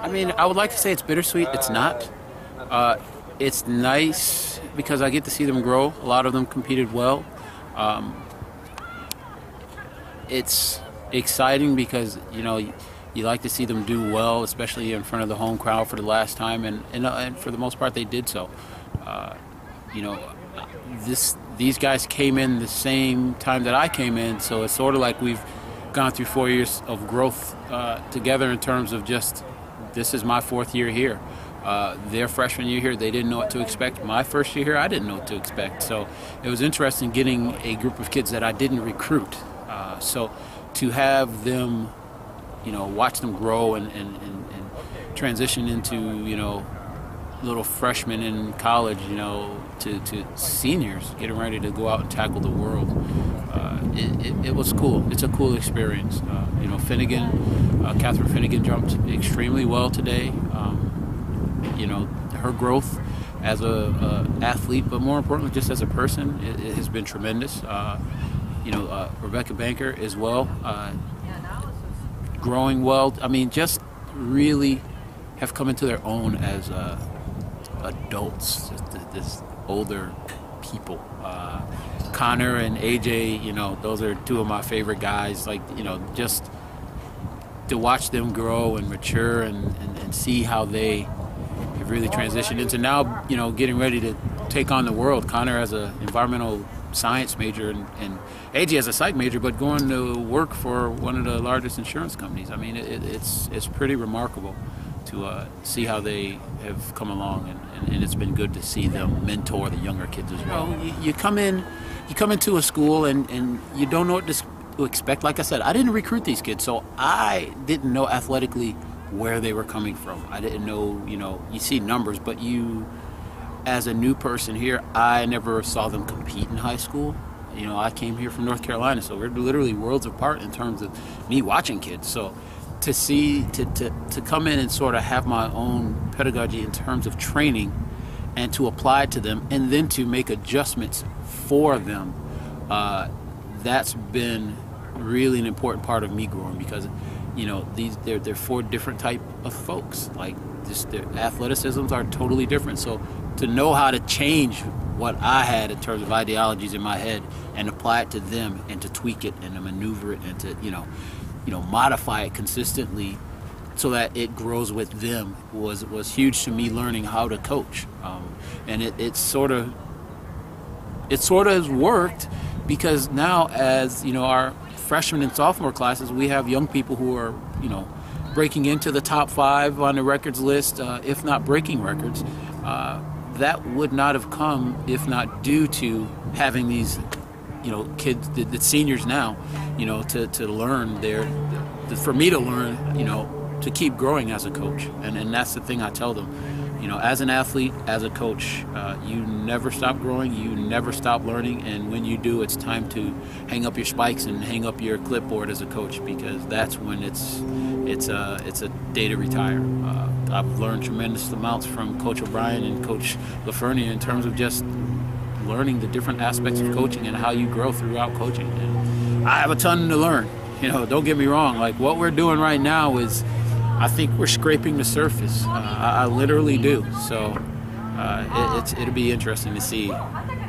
I mean, I would like to say it's bittersweet. It's not. It's nice because I get to see them grow. A lot of them competed well. It's exciting because, you like to see them do well, especially in front of the home crowd for the last time, and for the most part they did so. You know, these guys came in the same time that I came in, so it's sort of like we've gone through 4 years of growth together in terms of just, this is my fourth year here. Their freshman year here, they didn't know what to expect. My first year here, I didn't know what to expect. So it was interesting getting a group of kids that I didn't recruit. So to have them, watch them grow and transition into, little freshmen in college, to seniors getting ready to go out and tackle the world. It was cool. It's a cool experience. Catherine Finnegan jumped extremely well today. Her growth as a athlete, but more importantly, just as a person, it has been tremendous. Rebecca Banker as well, growing well. I mean, just really have come into their own as adults, just this older people. Connor and AJ, those are two of my favorite guys. Just to watch them grow and mature and see how they have really transitioned into now, getting ready to take on the world. Connor as an environmental science major and AJ as a psych major, but going to work for one of the largest insurance companies. I mean, it's pretty remarkable to see how they have come along, and it's been good to see them mentor the younger kids as well. You come into a school and you don't know what to expect. Like I said, I didn't recruit these kids, so I didn't know athletically where they were coming from. I didn't know, you see numbers, but as a new person here, I never saw them compete in high school. I came here from North Carolina, so we're literally worlds apart in terms of me watching kids. So to see, to come in and sort of have my own pedagogy in terms of training and to apply it to them and then to make adjustments for them, that's been really an important part of me growing because, they're four different type of folks. Like, just their athleticisms are totally different. So to know how to change what I had in terms of ideologies in my head and apply it to them and to tweak it and to maneuver it and to, modify it consistently so that it grows with them was huge to me learning how to coach. And it sort of has worked because now as, our freshman and sophomore classes, we have young people who are, breaking into the top 5 on the records list, if not breaking records. That would not have come if not due to having these, kids, the seniors now, to learn for me to learn, to keep growing as a coach. And that's the thing I tell them. As an athlete, as a coach, you never stop growing, you never stop learning, and when you do, it's time to hang up your spikes and hang up your clipboard as a coach because that's when it's a day to retire. I've learned tremendous amounts from Coach O'Brien and Coach LaFernia in terms of just learning the different aspects of coaching and how you grow throughout coaching. And I have a ton to learn. Don't get me wrong. Like what we're doing right now is, I think we're scraping the surface. I literally do. So it'll be interesting to see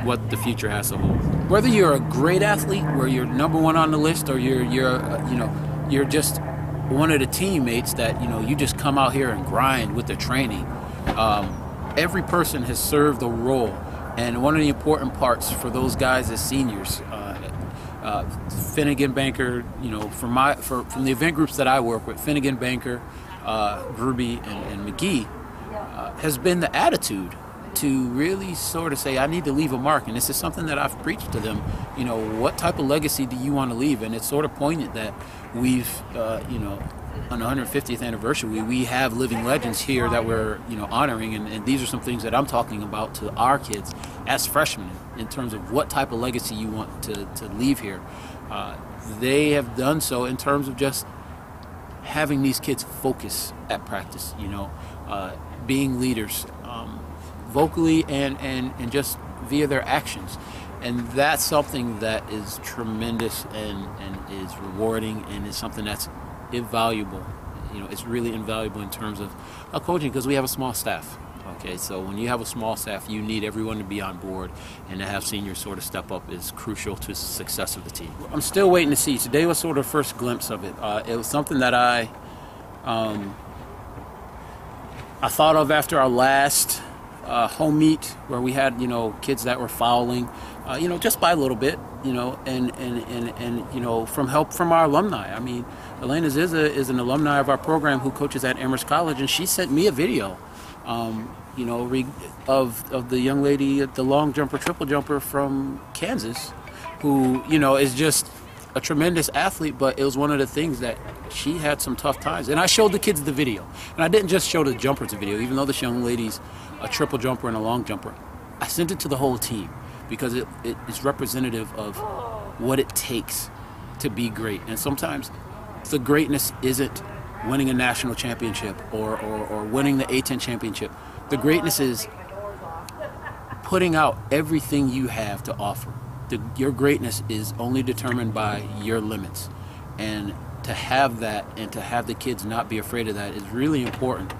what the future has to hold. Whether you're a great athlete, where you're number 1 on the list, or you're just one of the teammates that you just come out here and grind with the training. Every person has served a role, and one of the important parts for those guys as seniors. Finnegan, Banker, from the event groups that I work with, Finnegan, Banker, Gruby, and McGee, has been the attitude to really sort of say, I need to leave a mark. And this is something that I've preached to them. What type of legacy do you want to leave? And it's sort of poignant that we've, on the 150th anniversary, we have living legends here that we're, honoring. And these are some things that I'm talking about to our kids as freshmen in terms of what type of legacy you want to leave here. They have done so in terms of just having these kids focus at practice, being leaders vocally and just via their actions. And that's something that is tremendous and is rewarding and is something that's invaluable it's really invaluable in terms of coaching because we have a small staff. Okay, so when you have a small staff, you need everyone to be on board, and to have seniors sort of step up is crucial to the success of the team. I'm still waiting to see. Today was sort of the first glimpse of it. It was something that I thought of after our last home meet where we had, kids that were fouling, just by a little bit, and from help from our alumni. I mean, Elena Zizza is an alumni of our program who coaches at Amherst College, and she sent me a video, of the young lady, the long jumper, triple jumper from Kansas, who, is just a tremendous athlete, but it was one of the things that she had some tough times. And I showed the kids the video. And I didn't just show the jumpers the video, even though this young lady's a triple jumper and a long jumper. I sent it to the whole team because it's representative of what it takes to be great. And sometimes the greatness isn't winning a national championship or winning the A-10 championship. The greatness is putting out everything you have to offer. Your greatness is only determined by your limits. And to have that and to have the kids not be afraid of that is really important.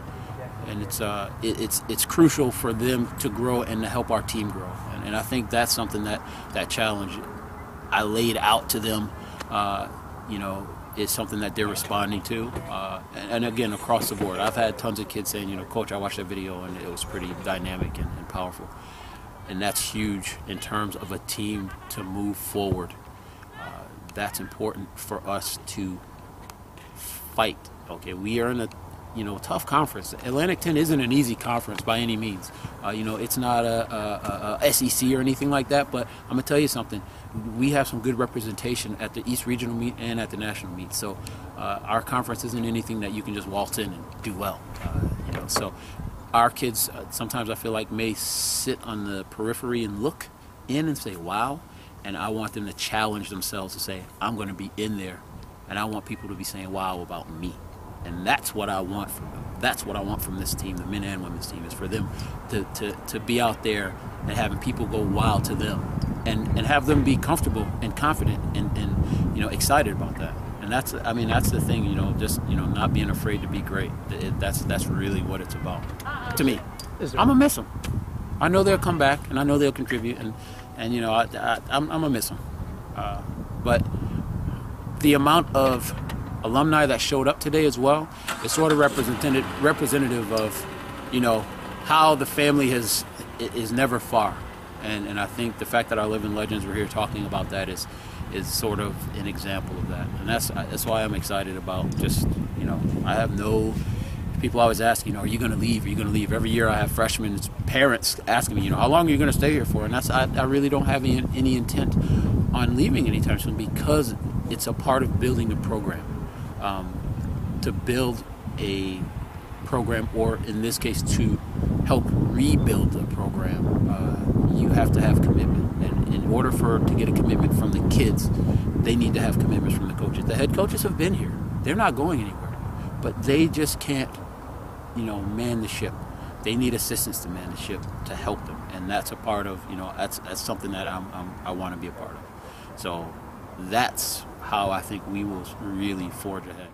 And it's crucial for them to grow and to help our team grow. And I think that's something that challenge I laid out to them, is something that they're responding to. And again, across the board, I've had tons of kids saying, Coach, I watched that video and it was pretty dynamic and powerful. And that's huge in terms of a team to move forward. That's important for us to fight. Okay, we are in a tough conference. Atlantic 10 isn't an easy conference by any means. It's not a SEC or anything like that, but I'm going to tell you something. We have some good representation at the East Regional meet and at the national meet. So our conference isn't anything that you can just waltz in and do well. So our kids, sometimes I feel like, may sit on the periphery and look in and say, wow. And I want them to challenge themselves to say, I'm going to be in there. And I want people to be saying, wow, about me. And that's what I want from them. That's what I want from this team, the men and women's team, is for them to be out there and having people go wild to them and have them be comfortable and confident and excited about that. And that's the thing, not being afraid to be great. That's really what it's about to me. I'm going to miss them. I know they'll come back and I know they'll contribute and I'm going to miss them. But the amount of alumni that showed up today as well is sort of representative of, how the family is never far. And I think the fact that our living legends were here talking about that is sort of an example of that. And that's why I'm excited about just, I have no, people always ask, are you going to leave? Are you going to leave? Every year I have freshmen, parents asking me, how long are you going to stay here for? And I really don't have any intent on leaving anytime soon because it's a part of building a program. To build a program, or in this case, to help rebuild the program, you have to have commitment. And in order to get a commitment from the kids, they need to have commitments from the coaches. The head coaches have been here. They're not going anywhere. But they just can't, man the ship. They need assistance to man the ship to help them. And that's a part of, that's something that I want to be a part of. So that's how I think we will really forge ahead.